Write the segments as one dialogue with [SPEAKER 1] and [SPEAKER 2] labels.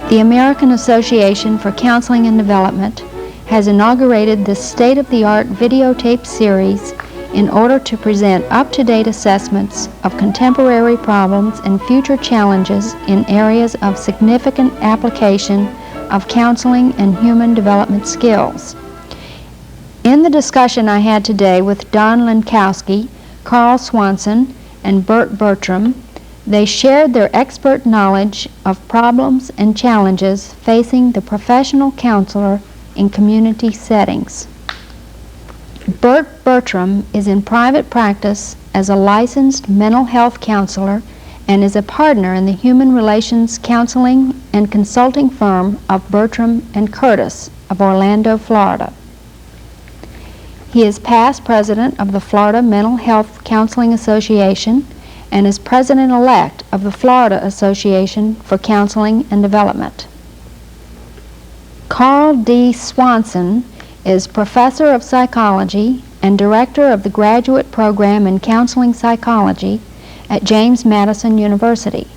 [SPEAKER 1] The American Association for Counseling and Development has inaugurated this state-of-the-art videotape series in order to present up-to-date assessments of contemporary problems and future challenges in areas of significant application of counseling and human development skills. In the discussion I had today with Don Lenkowski, Carl Swanson, and Bert Bertram, they shared their expert knowledge of problems and challenges facing the professional counselor in community settings. Bert Bertram is in private practice as a licensed mental health counselor and is a partner in the human relations counseling and consulting firm of Bertram and Curtis of Orlando, Florida. He is past president of the Florida Mental Health Counseling Association and is president-elect of the Florida Association for Counseling and Development. Carl D. Swanson is professor of psychology and director of the graduate program in counseling psychology at James Madison University.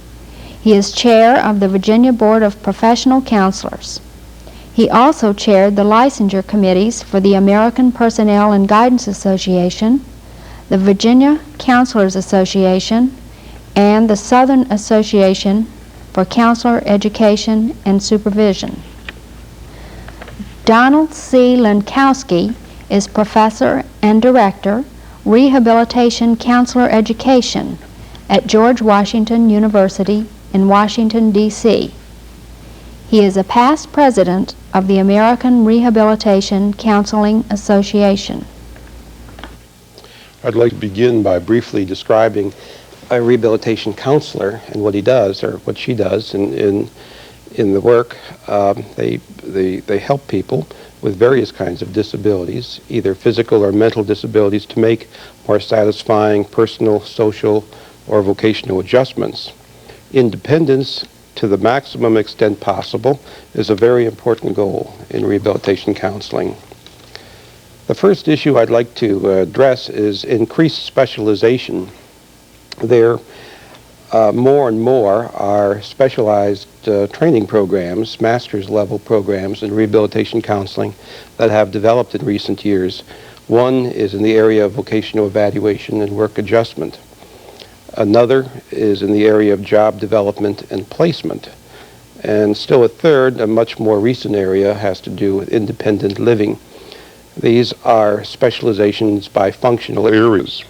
[SPEAKER 1] He is chair of the Virginia Board of Professional Counselors. He also chaired the licensure committees for the American Personnel and Guidance Association, the Virginia Counselors Association, and the Southern Association for Counselor Education and Supervision. Donald C. Lenkowski is professor and director, Rehabilitation Counselor Education at George Washington University in Washington, D.C. He is a past president of the American Rehabilitation Counseling Association.
[SPEAKER 2] I'd like to begin by briefly describing a rehabilitation counselor and what he does or what she does in the work. They help people with various kinds of disabilities, either physical or mental disabilities, to make more satisfying personal, social, or vocational adjustments. Independence to the maximum extent possible is a very important goal in rehabilitation counseling. The first issue I'd like to address is increased specialization. There more and more are specialized training programs, master's level programs in rehabilitation counseling that have developed in recent years. One is in the area of vocational evaluation and work adjustment. Another is in the area of job development and placement. And still a third, a much more recent area, has to do with independent living. These are specializations by functional areas.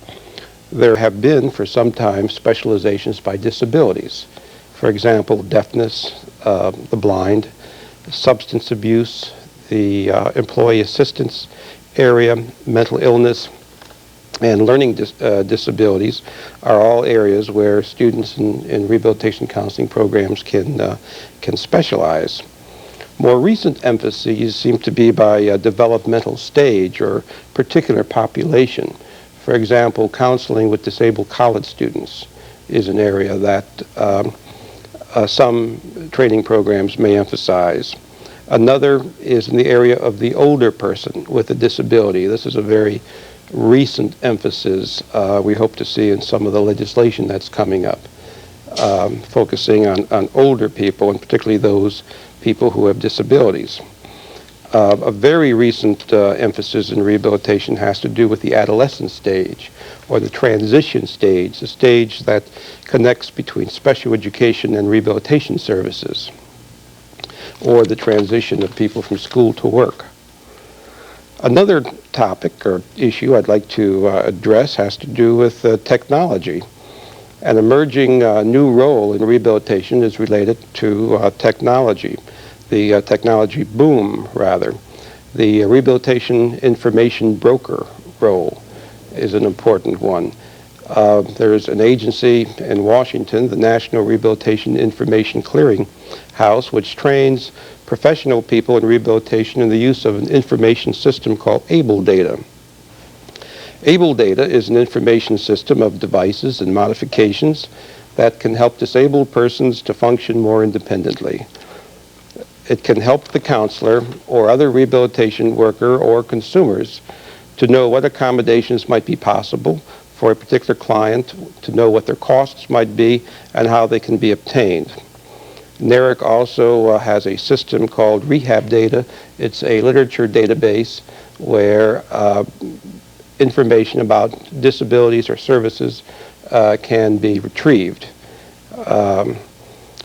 [SPEAKER 2] There have been, for some time, specializations by disabilities. For example, deafness, the blind, substance abuse, the employee assistance area, mental illness, and learning disabilities are all areas where students in rehabilitation counseling programs can specialize. More recent emphases seem to be by developmental stage or particular population. For example, counseling with disabled college students is an area that some training programs may emphasize. Another is in the area of the older person with a disability. This is a very recent emphasis we hope to see in some of the legislation that's coming up, focusing on older people, and particularly those people who have disabilities. A very recent emphasis in rehabilitation has to do with the adolescent stage, or the transition stage, the stage that connects between special education and rehabilitation services, or the transition of people from school to work. Another topic or issue I'd like to address has to do with technology. An emerging new role in rehabilitation is related to technology, the technology boom, rather. The rehabilitation information broker role is an important one. There's an agency in Washington, the National Rehabilitation Information Clearing House, which trains professional people in rehabilitation in the use of an information system called ABLE data. ABLE data is an information system of devices and modifications that can help disabled persons to function more independently. It can help the counselor or other rehabilitation worker or consumers to know what accommodations might be possible for a particular client, to know what their costs might be and how they can be obtained. NARIC also has a system called Rehab Data. It's a literature database where information about disabilities or services can be retrieved.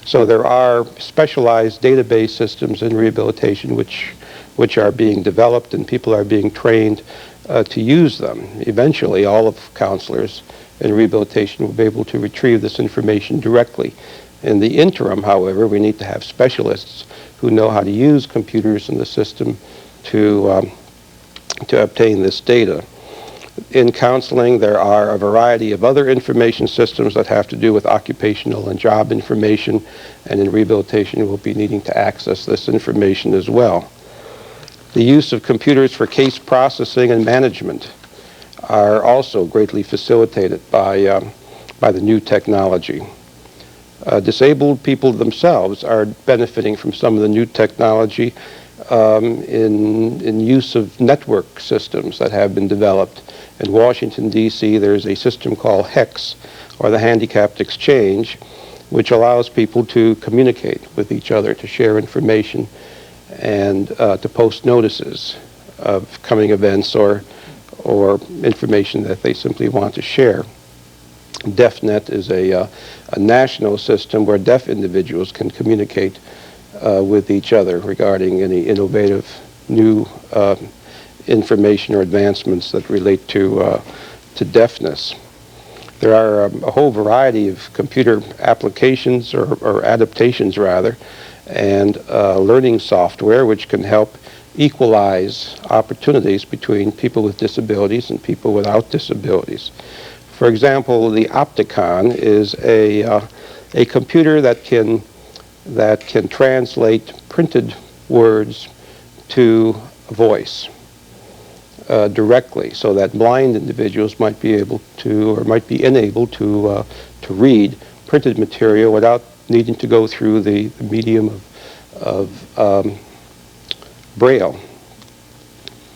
[SPEAKER 2] So there are specialized database systems in rehabilitation which are being developed, and people are being trained to use them. Eventually, all of counselors in rehabilitation will be able to retrieve this information directly. In the interim, however, we need to have specialists who know how to use computers in the system to obtain this data. In counseling, there are a variety of other information systems that have to do with occupational and job information, and in rehabilitation we'll be needing to access this information as well. The use of computers for case processing and management are also greatly facilitated by the new technology. Disabled people themselves are benefiting from some of the new technology in use of network systems that have been developed. In Washington, D.C., there's a system called HEX, or the Handicapped Exchange, which allows people to communicate with each other, to share information, and to post notices of coming events or information that they simply want to share. DeafNet is a national system where deaf individuals can communicate with each other regarding any innovative new information or advancements that relate to deafness. There are a whole variety of computer applications or adaptations rather, and learning software which can help equalize opportunities between people with disabilities and people without disabilities. For example, the Opticon is a computer that can translate printed words to voice directly, so that blind individuals might be able to, or might be enabled to read printed material without needing to go through the medium of Braille.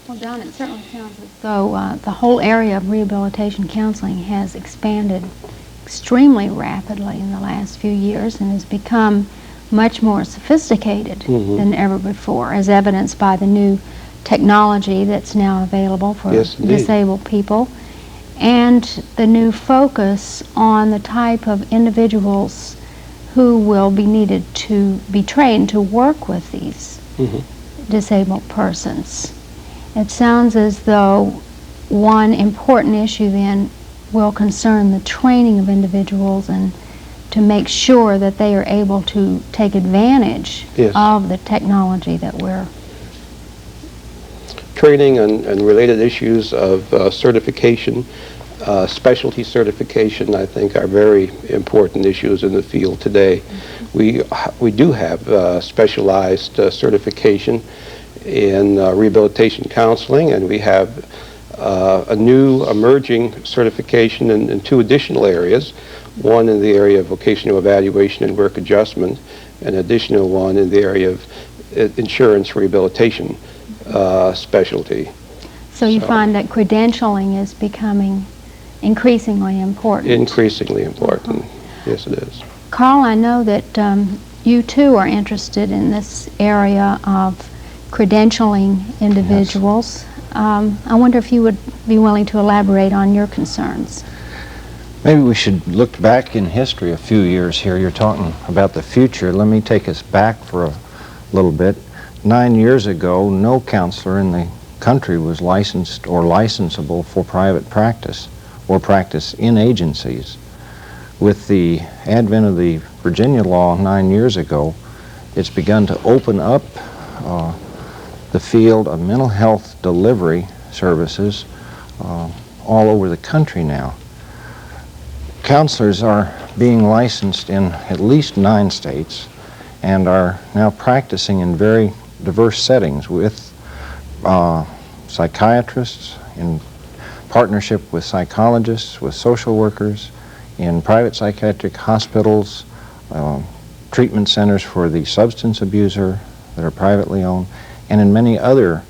[SPEAKER 1] Well, John, it certainly sounds as though the whole area of rehabilitation counseling has expanded extremely rapidly in the last few years and has become much more sophisticated than ever before, as evidenced by the new technology that's now available for disabled people, and the new focus on the type of individuals who will be needed to be trained to work with these disabled persons. It sounds as though one important issue then will concern the training of individuals and to make sure that they are able to take advantage of the technology that we're...
[SPEAKER 2] Training and related issues of certification, specialty certification, I think, are very important issues in the field today. We do have specialized certification in rehabilitation counseling, and we have a new emerging certification in two additional areas, one in the area of vocational evaluation and work adjustment, and an additional one in the area of insurance rehabilitation specialty.
[SPEAKER 1] So you find that credentialing is becoming increasingly important?
[SPEAKER 2] Increasingly important, yes it is.
[SPEAKER 1] Carl, I know that you too are interested in this area of credentialing individuals. I wonder if you would be willing to elaborate on your concerns.
[SPEAKER 3] Maybe we should look back in history a few years here. You're talking about the future. Let me take us back for a little bit. 9 years ago, no counselor in the country was licensed or licensable for private practice or practice in agencies. With the advent of the Virginia law 9 years ago, it's begun to open up the field of mental health delivery services all over the country now. Counselors are being licensed in at least 9 states and are now practicing in very diverse settings with psychiatrists, in partnership with psychologists, with social workers, in private psychiatric hospitals, treatment centers for the substance abuser that are privately owned, and in many other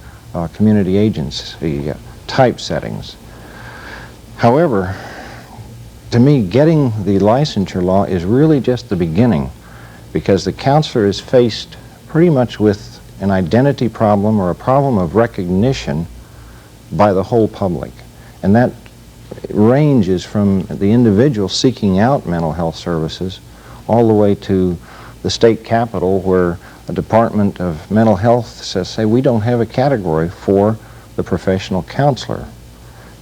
[SPEAKER 3] community agency type settings. However, to me, getting the licensure law is really just the beginning. because the counselor is faced pretty much with an identity problem or a problem of recognition by the whole public. And that ranges from the individual seeking out mental health services all the way to the state capitol, where a Department of Mental Health says, say, we don't have a category for the professional counselor.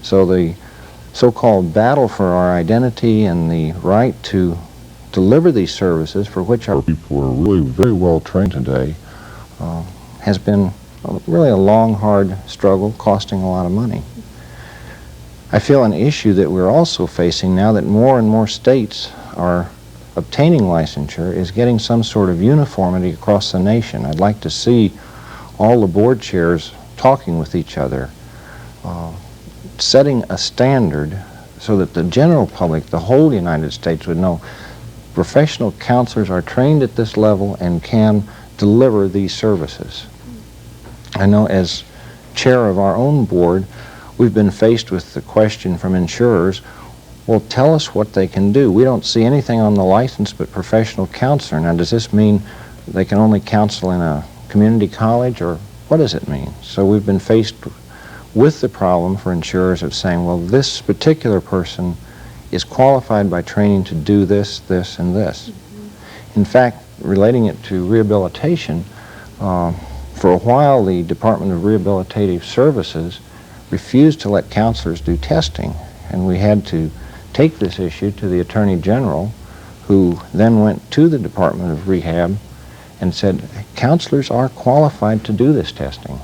[SPEAKER 3] So the so-called battle for our identity and the right to deliver these services, for which our people are really very well trained today, has been really a long, hard struggle, costing a lot of money. I feel an issue that we're also facing now that more and more states are obtaining licensure is getting some sort of uniformity across the nation. I'd like to see all the board chairs talking with each other, setting a standard so that the general public, the whole United States, would know professional counselors are trained at this level and can deliver these services. I know as chair of our own board, we've been faced with the question from insurers, well, tell us what they can do. We don't see anything on the license but professional counselor. Now, does this mean they can only counsel in a community college, or what does it mean? So we've been faced with the problem for insurers of saying, well, this particular person is qualified by training to do this, this, and this. In fact, relating it to rehabilitation, for a while the Department of Rehabilitative Services refused to let counselors do testing, and we had to take this issue to the Attorney General, who then went to the Department of Rehab and said, counselors are qualified to do this testing.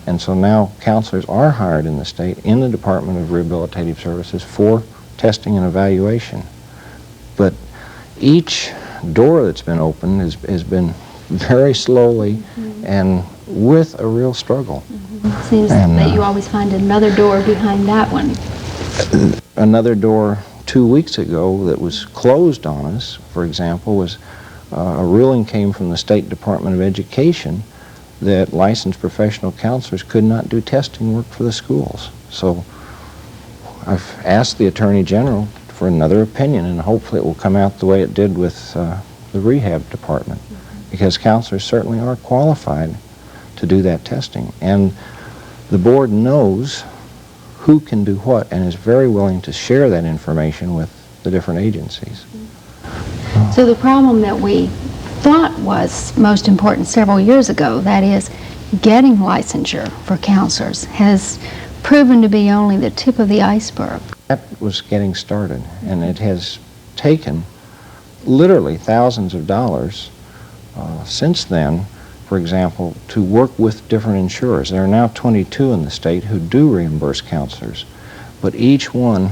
[SPEAKER 3] And so now counselors are hired in the state, in the Department of Rehabilitative Services, for testing and evaluation. But each door that's been opened has been very slowly and with a real struggle.
[SPEAKER 1] Seems that you always find another door behind that one.
[SPEAKER 3] Another door 2 weeks ago that was closed on us, for example, was a ruling came from the State Department of Education that licensed professional counselors could not do testing work for the schools. So I've asked the Attorney General for another opinion, and hopefully it will come out the way it did with the rehab department, because counselors certainly are qualified to do that testing. And the board knows who can do what and is very willing to share that information with the different agencies.
[SPEAKER 1] So the problem that we thought was most important several years ago, that is getting licensure for counselors, has proven to be only the tip of the iceberg.
[SPEAKER 3] That was getting started, and it has taken literally thousands of dollars since then, for example, to work with different insurers. There are now 22 in the state who do reimburse counselors, but each one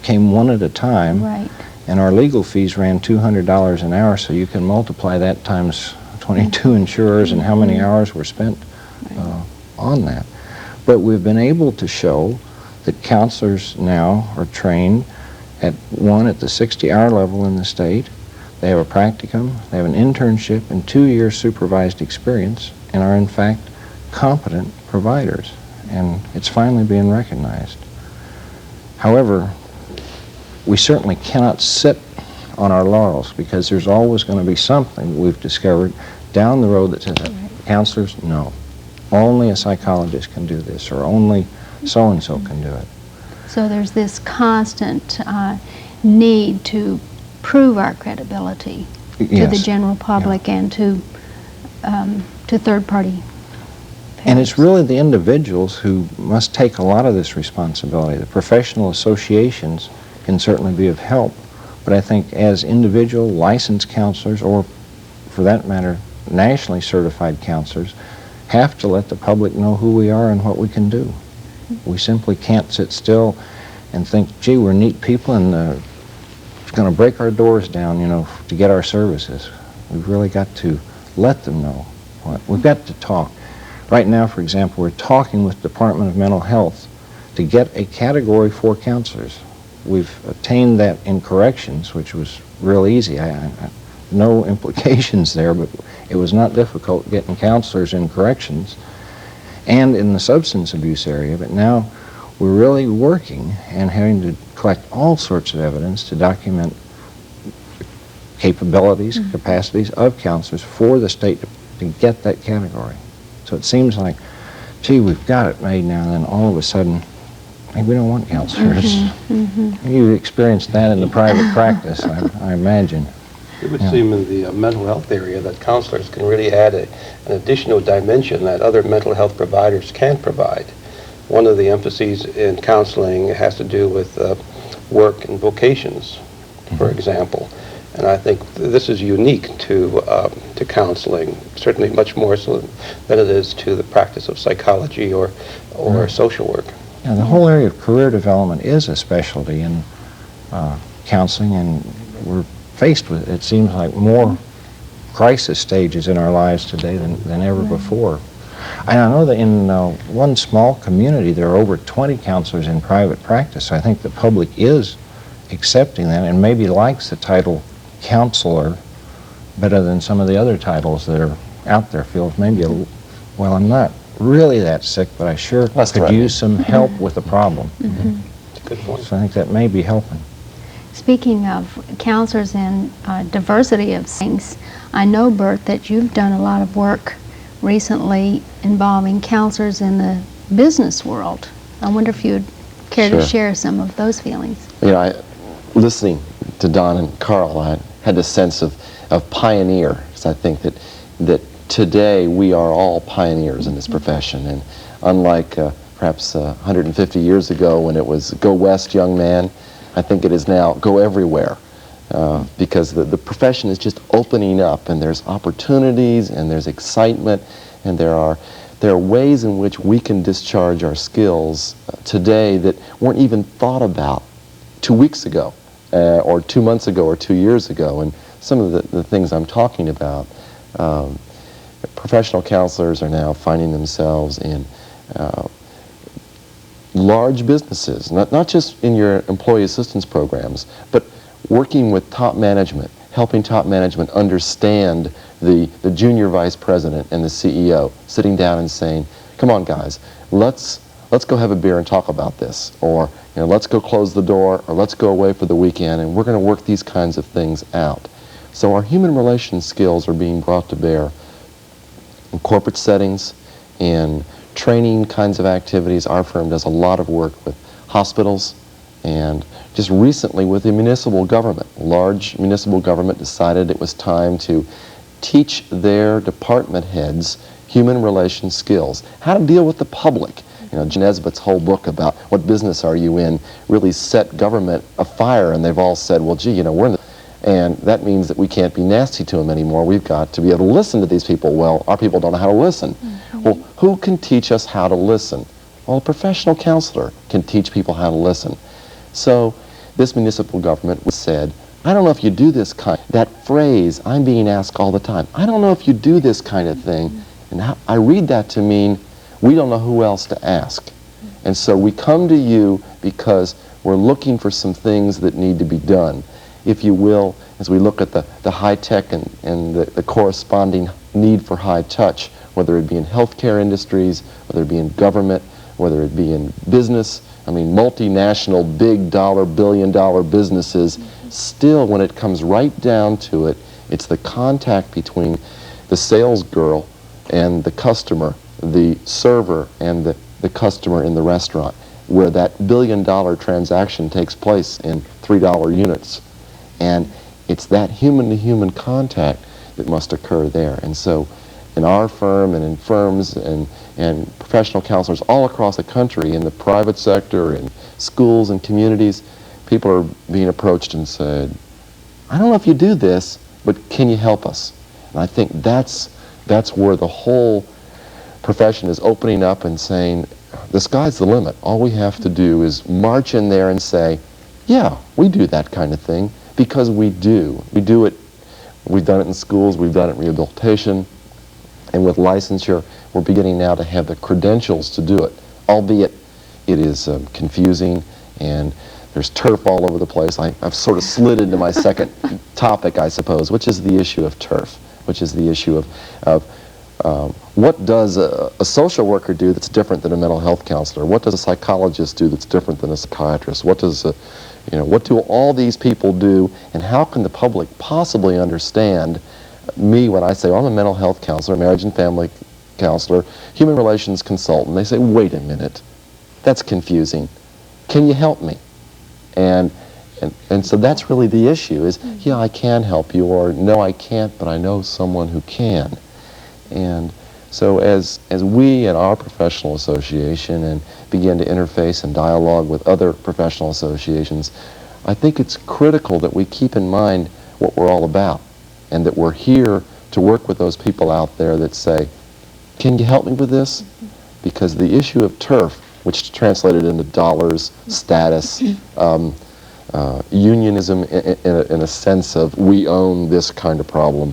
[SPEAKER 3] came one at a time,
[SPEAKER 1] right.
[SPEAKER 3] And our legal fees ran $200 an hour, so you can multiply that times 22 insurers and how many hours were spent on that. But we've been able to show that counselors now are trained at the 60-hour level in the state. They have a practicum, they have an internship, and 2 years supervised experience, and are in fact competent providers. And it's finally being recognized. However, we certainly cannot sit on our laurels, because there's always going to be something we've discovered down the road that says, counselors, no. Only a psychologist can do this, or only so-and-so can do it.
[SPEAKER 1] So there's this constant need to prove our credibility to the general public and to third-party payers.
[SPEAKER 3] And it's really the individuals who must take a lot of this responsibility. The professional associations can certainly be of help, but I think as individual licensed counselors, or for that matter, nationally certified counselors, have to let the public know who we are and what we can do. We simply can't sit still and think, gee, we're neat people and it's going to break our doors down, you know, to get our services. We've really got to let them know. We've got to talk. Right now, for example, we're talking with the Department of Mental Health to get a category for counselors. We've attained that in corrections, which was real easy. No implications there, but it was not difficult getting counselors in corrections and in the substance abuse area. But now we're really working and having to collect all sorts of evidence to document capabilities, capacities of counselors for the state to get that category. So it seems like, gee, we've got it made now, and then all of a sudden, hey, we don't want counselors. You experienced that in the private practice, I imagine.
[SPEAKER 2] It would seem in the mental health area that counselors can really add an additional dimension that other mental health providers can't provide. One of the emphases in counseling has to do with work and vocations, for example. And I think this is unique to counseling, certainly much more so than it is to the practice of psychology or social work.
[SPEAKER 3] Yeah, the whole area of career development is a specialty in counseling, and we're faced with, it seems like, more crisis stages in our lives today than ever before. And I know that in one small community there are over 20 counselors in private practice. I think the public is accepting that and maybe likes the title counselor better than some of the other titles that are out there. Feels maybe, well, I'm not really that sick, but I sure could use some help with the problem.
[SPEAKER 2] That's a good point.
[SPEAKER 3] So I think that may be helping.
[SPEAKER 1] Speaking of counselors and diversity of things, I know, Bert, that you've done a lot of work recently involving counselors in the business world. I wonder if you'd care to share some of those feelings.
[SPEAKER 4] You know, listening to Don and Carl, I had the sense of pioneer, because I think that today we are all pioneers in this profession, and unlike perhaps 150 years ago when it was go west, young man, I think it is now go everywhere, because the profession is just opening up, and there's opportunities and there's excitement, and there are ways in which we can discharge our skills today that weren't even thought about 2 weeks ago or 2 months ago or 2 years ago. And some of the things I'm talking about, professional counselors are now finding themselves in large businesses, not just in your employee assistance programs, but working with top management, helping top management understand the junior vice president and the CEO, sitting down and saying, come on guys, let's go have a beer and talk about this, or let's go close the door, or let's go away for the weekend, and we're going to work these kinds of things out. So our human relations skills are being brought to bear in corporate settings, in training kinds of activities. Our firm does a lot of work with hospitals, and just recently with the municipal government. Large municipal government decided it was time to teach their department heads human relations skills, how to deal with the public. Jen Nesbitt's whole book about what business are you in really set government afire, and they've all said, well, gee, we're in the... And that means that we can't be nasty to them anymore. We've got to be able to listen to these people. Well, our people don't know how to listen. Well, who can teach us how to listen? Well, a professional counselor can teach people how to listen. So this municipal government said, I don't know if you do this kind, that phrase I'm being asked all the time, I don't know if you do this kind of thing. And I read that to mean we don't know who else to ask. And so we come to you because we're looking for some things that need to be done. If you will, as we look at the high tech and the corresponding need for high touch, whether it be in healthcare industries, whether it be in government, whether it be in business, I mean, multinational, big dollar, billion-dollar businesses, still, when it comes right down to it, it's the contact between the sales girl and the customer, the server and the customer in the restaurant, where that billion-dollar transaction takes place in $3 units. And it's that human-to-human contact that must occur there. And so in our firm and in firms and professional counselors all across the country, in the private sector, in schools and communities, people are being approached and said, I don't know if you do this, but can you help us? And I think that's where the whole profession is opening up and saying, the sky's the limit. All we have to do is march in there and say, yeah, we do that kind of thing, because we do. We do it. We've done it in schools. We've done it in rehabilitation. And with licensure, we're beginning now to have the credentials to do it, albeit it is confusing, and there's turf all over the place. I've sort of slid into my second topic, I suppose, which is the issue of turf, which is the issue of What does a social worker do that's different than a mental health counselor? What does a psychologist do that's different than a psychiatrist? What does what do all these people do, and how can the public possibly understand me when I say, oh, I'm a mental health counselor, marriage and family counselor, human relations consultant? They say, wait a minute, that's confusing. Can you help me? And so that's really the issue is, yeah, I can help you, or no, I can't, but I know someone who can. And so as we at our professional association and begin to interface and dialogue with other professional associations, I think it's critical that we keep in mind what we're all about, and that we're here to work with those people out there that say, can you help me with this? Because the issue of turf, which translated into dollars, status, unionism in a sense of we own this kind of problem,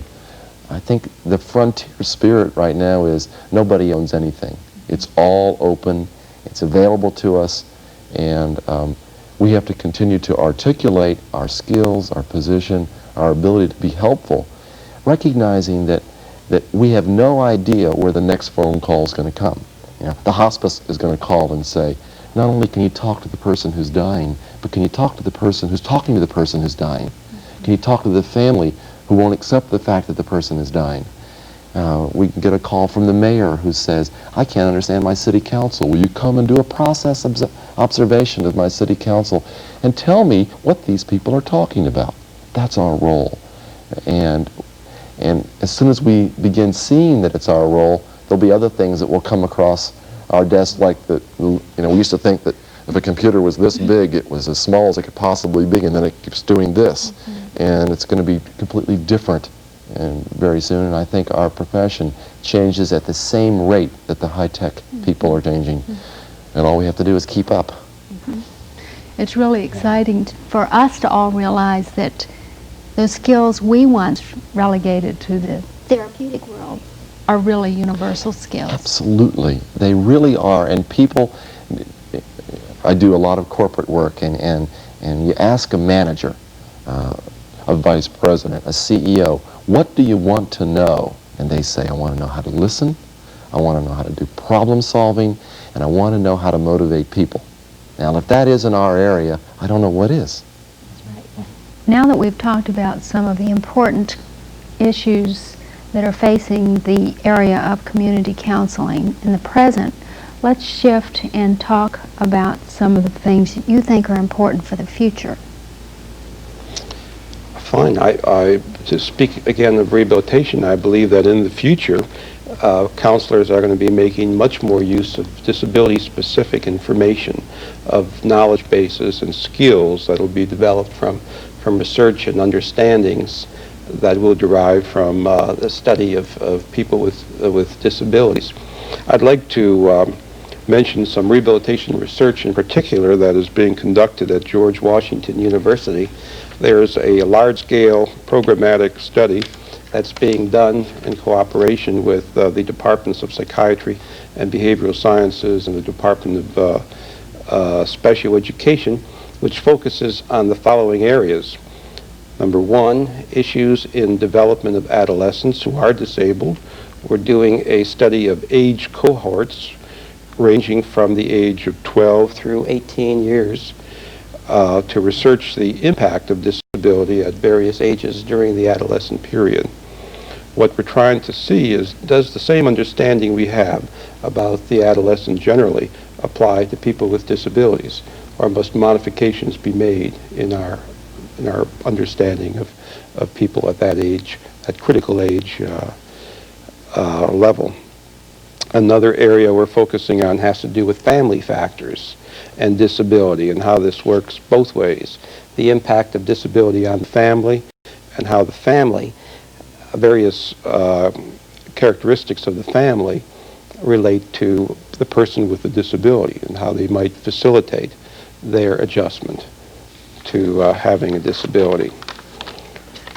[SPEAKER 4] I think the frontier spirit right now is nobody owns anything. It's all open, it's available to us, and we have to continue to articulate our skills, our position, our ability to be helpful, recognizing that we have no idea where the next phone call is going to come. The hospice is going to call and say, not only can you talk to the person who's dying, but can you talk to the person who's talking to the person who's dying? Can you talk to the family who won't accept the fact that the person is dying? We can get a call from the mayor who says, I can't understand my city council. Will you come and do a process observation of my city council and tell me what these people are talking about? That's our role. And as soon as we begin seeing that it's our role, there'll be other things that will come across our desk, like that. We used to think that if a computer was this big, it was as small as it could possibly be, and then it keeps doing this. And it's going to be completely different and very soon, and I think our profession changes at the same rate that the high-tech people are changing. And all we have to do is keep up.
[SPEAKER 1] It's really exciting for us to all realize that those skills we once relegated to the therapeutic world are really universal skills.
[SPEAKER 4] Absolutely. They really are. And people, I do a lot of corporate work, and you ask a manager, a vice president, a CEO, what do you want to know? And they say, I want to know how to listen, I want to know how to do problem solving, and I want to know how to motivate people. Now, if that isn't our area, I don't know what is.
[SPEAKER 1] Now that we've talked about some of the important issues that are facing the area of community counseling in the present, let's shift and talk about some of the things that you think are important for the future.
[SPEAKER 2] Fine. To speak again of rehabilitation, I believe that in the future, counselors are going to be making much more use of disability-specific information, of knowledge bases and skills that will be developed from research and understandings that will derive from the study of people with disabilities. I'd like to mention some rehabilitation research in particular that is being conducted at George Washington University. There's a large-scale programmatic study that's being done in cooperation with the Departments of Psychiatry and Behavioral Sciences and the Department of Special Education, which focuses on the following areas. Number one, issues in development of adolescents who are disabled. We're doing a study of age cohorts ranging from the age of 12 through 18 years to research the impact of disability at various ages during the adolescent period. What we're trying to see is, does the same understanding we have about the adolescent generally apply to people with disabilities, or must modifications be made in our understanding of people at that age, that critical age level? Another area we're focusing on has to do with family factors and disability, and how this works both ways. The impact of disability on the family, and how the family, various characteristics of the family relate to the person with the disability, and how they might facilitate their adjustment to having a disability.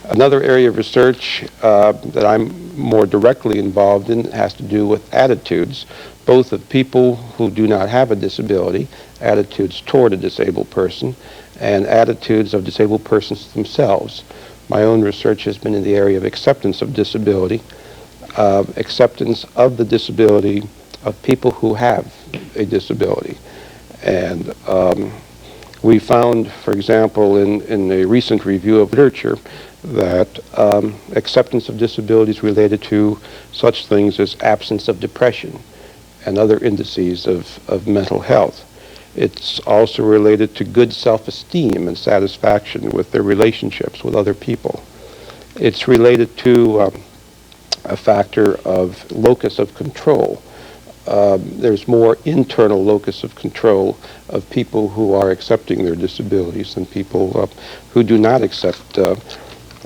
[SPEAKER 2] Another area of research that I'm more directly involved in has to do with attitudes, both of people who do not have a disability, attitudes toward a disabled person, and attitudes of disabled persons themselves. My own research has been in the area of acceptance of disability, acceptance of the disability of people who have a disability. And we found, for example, in a recent review of literature, that acceptance of disabilities related to such things as absence of depression and other indices of mental health. It's also related to good self-esteem and satisfaction with their relationships with other people. It's related to a factor of locus of control. There's more internal locus of control of people who are accepting their disabilities than people who do not accept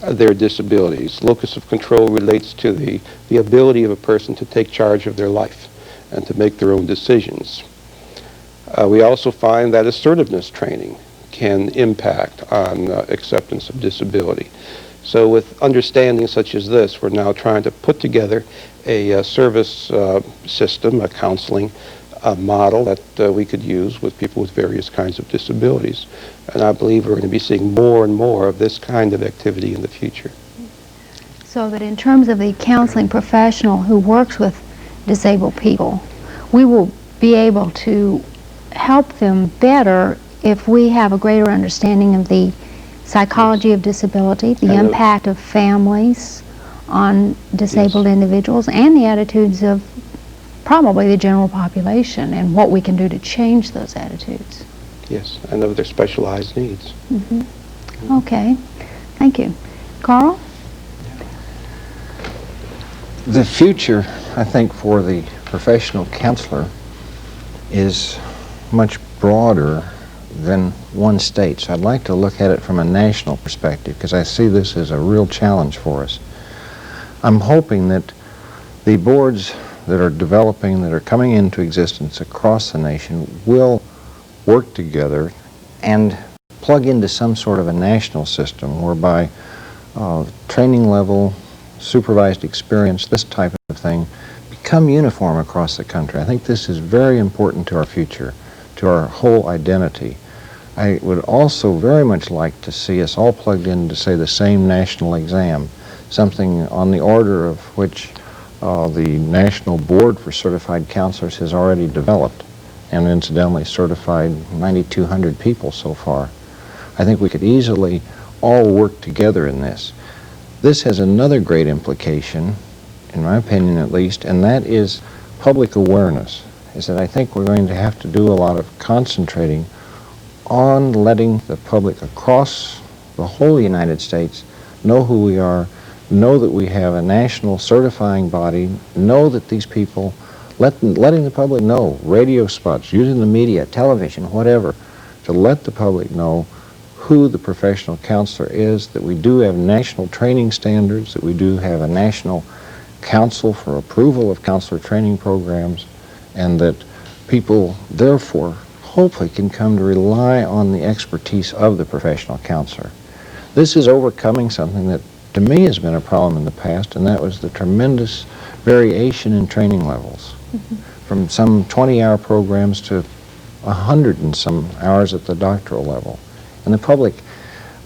[SPEAKER 2] their disabilities. Locus of control relates to the ability of a person to take charge of their life and to make their own decisions. We also find that assertiveness training can impact on acceptance of disability. So with understanding such as this, we're now trying to put together a service system, a counseling model that we could use with people with various kinds of disabilities. And I believe we're going to be seeing more and more of this kind of activity in the future.
[SPEAKER 1] So that in terms of the counseling professional who works with disabled people, we will be able to help them better if we have a greater understanding of the psychology of disability, the impact of families on disabled individuals, and the attitudes of probably the general population, and what we can do to change those attitudes.
[SPEAKER 2] Yes, and of their specialized needs.
[SPEAKER 1] Okay, thank you. Carl?
[SPEAKER 3] The future, I think, for the professional counselor is much broader than one state. So I'd like to look at it from a national perspective, because I see this as a real challenge for us. I'm hoping that the boards that are developing, that are coming into existence across the nation, will work together and plug into some sort of a national system whereby training level, supervised experience, this type of thing, become uniform across the country. I think this is very important to our future, to our whole identity. I would also very much like to see us all plugged into, say, the same national exam, something on the order of which the National Board for Certified Counselors has already developed, and incidentally certified 9,200 people so far. I think we could easily all work together in this. This has another great implication, in my opinion at least, and that is public awareness, is that I think we're going to have to do a lot of concentrating on letting the public across the whole United States know who we are, know that we have a national certifying body, know that these people, letting the public know, radio spots, using the media, television, whatever, to let the public know who the professional counselor is, that we do have national training standards, that we do have a national council for approval of counselor training programs, and that people, therefore, hopefully can come to rely on the expertise of the professional counselor. This is overcoming something that to me has been a problem in the past, and that was the tremendous variation in training levels. From some 20-hour programs to 100 and some hours at the doctoral level. And the public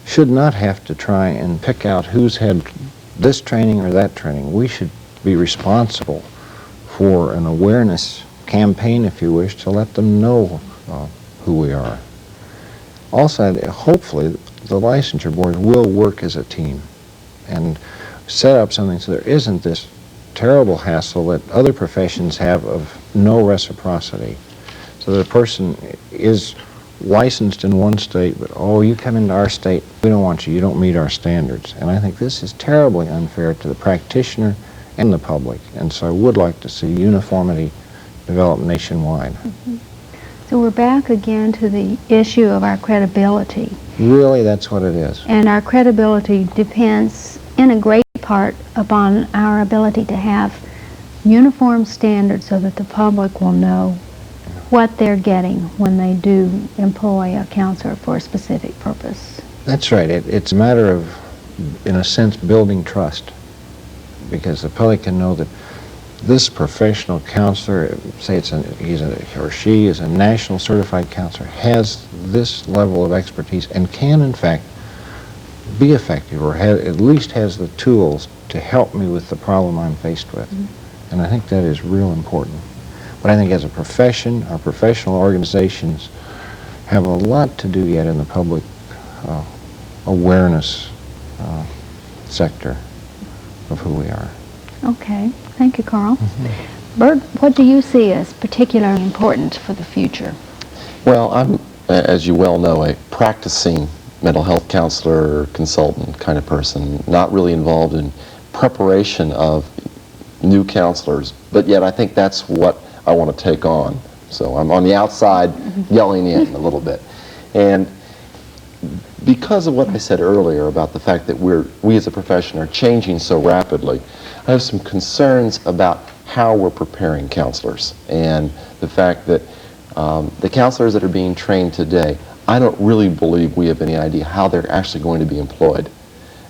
[SPEAKER 3] should not have to try and pick out who's had this training or that training. We should be responsible for an awareness campaign, if you wish, to let them know who we are. Also, hopefully, the licensure board will work as a team and set up something so there isn't this terrible hassle that other professions have of no reciprocity. So that a person is licensed in one state, but oh, you come into our state, we don't want you, you don't meet our standards. And I think this is terribly unfair to the practitioner and the public. And so I would like to see uniformity develop nationwide.
[SPEAKER 1] So we're back again to the issue of our credibility.
[SPEAKER 3] Really, that's what it is.
[SPEAKER 1] And our credibility depends in a great part upon our ability to have uniform standards so that the public will know what they're getting when they do employ a counselor for a specific purpose.
[SPEAKER 3] That's right. It's a matter of, in a sense, building trust, because the public can know that this professional counselor, say he or she is a national certified counselor, has this level of expertise and can, in fact, be effective, or at least has the tools to help me with the problem I'm faced with. And I think that is real important. But I think as a profession, our professional organizations have a lot to do yet in the public awareness sector of who we are.
[SPEAKER 1] Okay, thank you, Carl. Bert, what do you see as particularly important for the future?
[SPEAKER 4] Well, I'm, as you well know, a practicing mental health counselor, consultant kind of person, not really involved in preparation of new counselors, but yet I think that's what I want to take on. So I'm on the outside yelling in a little bit. And because of what I said earlier about the fact that we as a profession are changing so rapidly, I have some concerns about how we're preparing counselors and the fact that the counselors that are being trained today, I don't really believe we have any idea how they're actually going to be employed.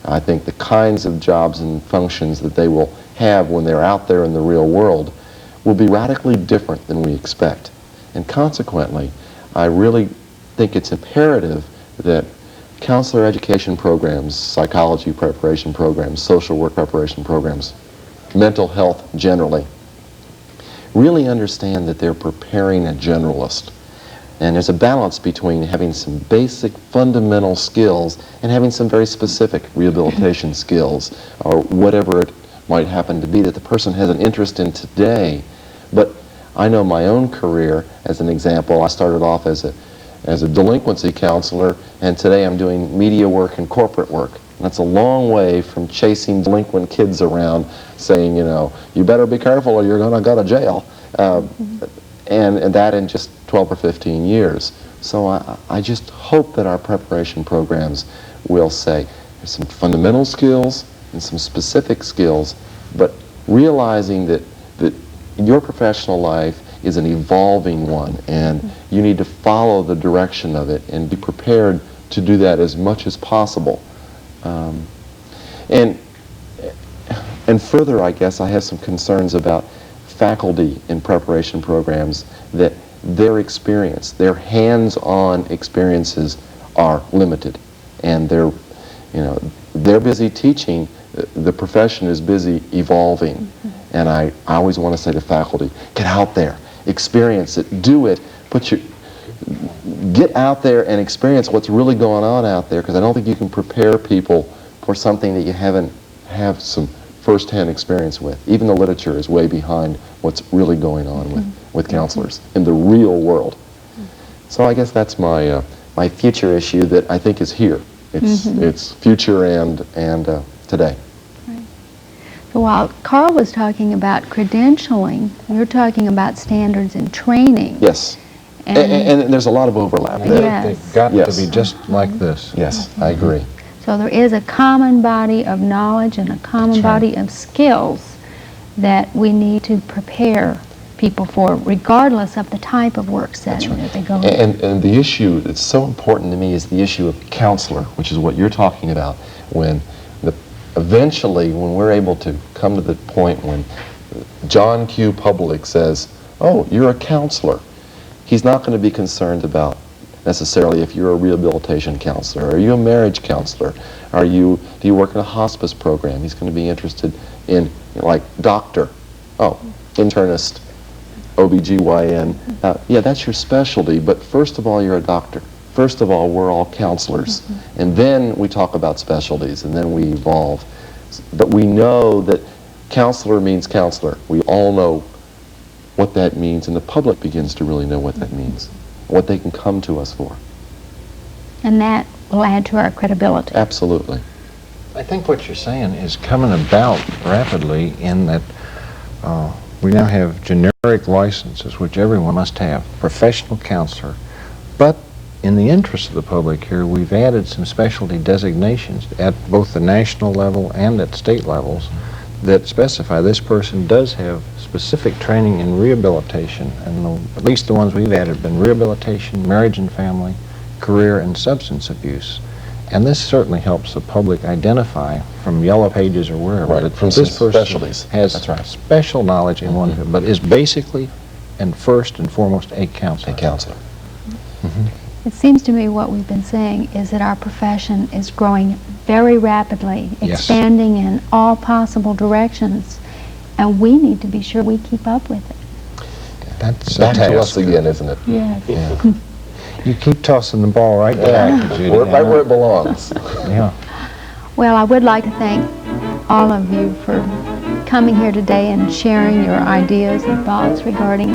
[SPEAKER 4] I think the kinds of jobs and functions that they will have when they're out there in the real world will be radically different than we expect. And consequently, I really think it's imperative that counselor education programs, psychology preparation programs, social work preparation programs, mental health generally, really understand that they're preparing a generalist. And there's a balance between having some basic fundamental skills and having some very specific rehabilitation skills or whatever it might happen to be that the person has an interest in today. But I know my own career, as an example, I started off as a delinquency counselor, and today I'm doing media work and corporate work. And that's a long way from chasing delinquent kids around saying, you know, you better be careful or you're going to go to jail. And that in just 12 or 15 years. So I just hope that our preparation programs will say there's some fundamental skills and some specific skills, but realizing that your professional life is an evolving one, and you need to follow the direction of it and be prepared to do that as much as possible. And further, I guess, I have some concerns about faculty in preparation programs that their experience, their hands-on experiences are limited, and they're busy teaching. The profession is busy evolving, and I always want to say to faculty, get out there, experience it, do it, get out there and experience what's really going on out there, because I don't think you can prepare people for something that you haven't have some first-hand experience with. Even the literature is way behind what's really going on with counselors in the real world. So I guess that's my my future issue that I think is here. It's future and today.
[SPEAKER 1] Right. So while Carl was talking about credentialing, you're talking about standards and training.
[SPEAKER 4] Yes. And there's a lot of overlap there.
[SPEAKER 1] Yes.
[SPEAKER 3] They've got to be just like this.
[SPEAKER 4] Yes, I agree.
[SPEAKER 1] So there is a common body of knowledge and a common body of skills that we need to prepare people for, regardless of the type of work setting that they go into.
[SPEAKER 4] And the issue that's so important to me is the issue of counselor, which is what you're talking about. When eventually, when we're able to come to the point when John Q. Public says, "Oh, you're a counselor," he's not going to be concerned about necessarily if you're a rehabilitation counselor. Are you a marriage counselor? Do you work in a hospice program? He's going to be interested in, like, doctor, internist, OBGYN. Yeah, that's your specialty, but first of all, you're a doctor. First of all, we're all counselors. And then we talk about specialties, and then we evolve. But we know that counselor means counselor. We all know what that means, and the public begins to really know what that means, what they can come to us for.
[SPEAKER 1] And that will add to our credibility.
[SPEAKER 4] Absolutely.
[SPEAKER 3] I think what you're saying is coming about rapidly in that we now have generic licenses, which everyone must have, professional counselor. But in the interest of the public here, we've added some specialty designations at both the national level and at state levels that specify this person does have specific training in rehabilitation, and at least the ones we've added have been rehabilitation, marriage and family, career, and substance abuse. And this certainly helps the public identify from Yellow Pages or wherever that
[SPEAKER 4] from
[SPEAKER 3] this person
[SPEAKER 4] specialties.
[SPEAKER 3] has special knowledge in one field, but is basically and first and foremost a counselor.
[SPEAKER 4] A counselor.
[SPEAKER 1] It seems to me what we've been saying is that our profession is growing very rapidly,
[SPEAKER 3] Yes.
[SPEAKER 1] expanding in all possible directions, and we need to be sure we keep up with it.
[SPEAKER 3] That's a
[SPEAKER 4] Back to us
[SPEAKER 3] task.
[SPEAKER 4] again, isn't it?
[SPEAKER 1] Yes.
[SPEAKER 4] Yeah.
[SPEAKER 3] You keep tossing the ball right back to Judy.
[SPEAKER 4] Right where it belongs.
[SPEAKER 3] Yeah.
[SPEAKER 1] Well, I would like to thank all of you for coming here today and sharing your ideas and thoughts regarding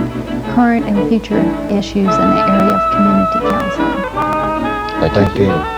[SPEAKER 1] current and future issues in the area of community counseling.
[SPEAKER 3] Thank you.